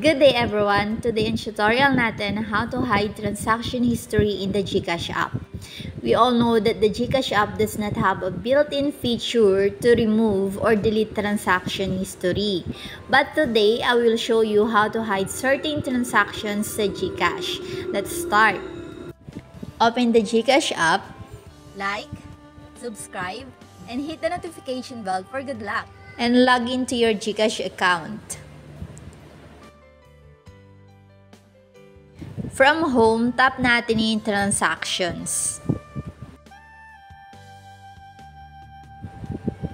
Good day everyone! Today in tutorial natin how to hide transaction history in the GCash app. We all know that the GCash app does not have a built-in feature to remove or delete transaction history. But today, I will show you how to hide certain transactions sa GCash. Let's start! Open the GCash app, like, subscribe, and hit the notification bell for good luck. And log into your GCash account. From home, tap natin yung transactions.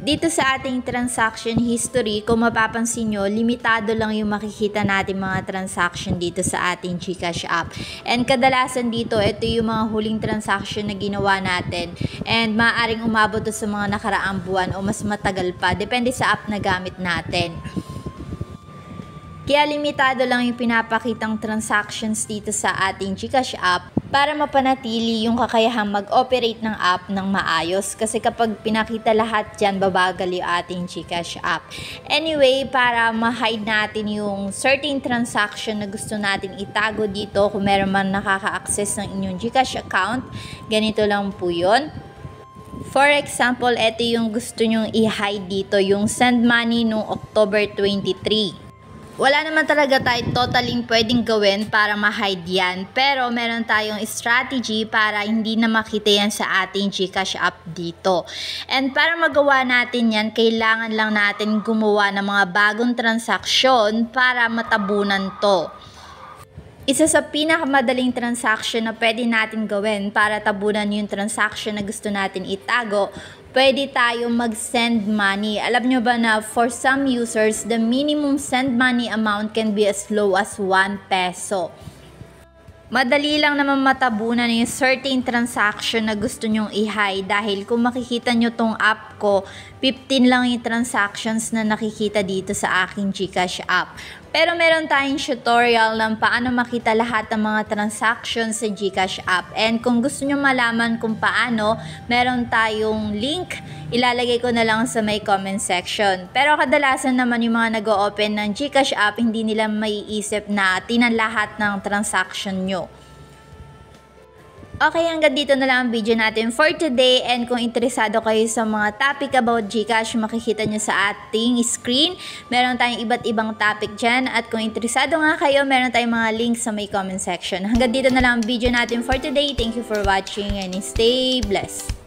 Dito sa ating transaction history, kung mapapansin nyo, limitado lang yung makikita natin mga transaction dito sa ating GCash app. And kadalasan dito, ito yung mga huling transaction na ginawa natin. And maaaring umabot to sa mga nakaraang buwan o mas matagal pa. Depende sa app na gamit natin. Kaya limitado lang yung pinapakitang transactions dito sa ating GCash app para mapanatili yung kakayahang mag-operate ng app ng maayos. Kasi kapag pinakita lahat dyan, babagal yung ating GCash app. Anyway, para ma-hide natin yung certain transaction na gusto natin itago dito, kung meron man nakaka-access ng inyong GCash account, ganito lang po yun. For example, ito yung gusto nyong i-hide dito, yung send money noong October 23. Wala naman talaga tayo totaling pwedeng gawin para ma-hide yan. Pero meron tayong strategy para hindi na makita yan sa ating GCash app dito. And para magawa natin yan, kailangan lang natin gumawa ng mga bagong transaksyon para matabunan to. Isa sa pinakamadaling transaction na pwede natin gawin para tabunan yung transaction na gusto natin itago, pwede tayong mag-send money. Alam nyo ba na for some users, the minimum send money amount can be as low as 1 peso. Madali lang naman matabunan yung certain transaction na gusto nyong i-hide dahil kung makikita nyo tong app ko, 15 lang yung transactions na nakikita dito sa aking GCash app. Pero meron tayong tutorial ng paano makita lahat ng mga transactions sa GCash app. And kung gusto nyo malaman kung paano, meron tayong link. Ilalagay ko na lang sa may comment section. Pero kadalasan naman yung mga nag-o-open ng GCash app, hindi nila maiisip na tinan lahat ng transaction nyo. Okay, hanggang dito na lang ang video natin for today. And kung interesado kayo sa mga topic about GCash, makikita nyo sa ating screen. Meron tayong iba't ibang topic dyan. At kung interesado nga kayo, meron tayong mga links sa may comment section. Hanggang dito na lang ang video natin for today. Thank you for watching and stay blessed.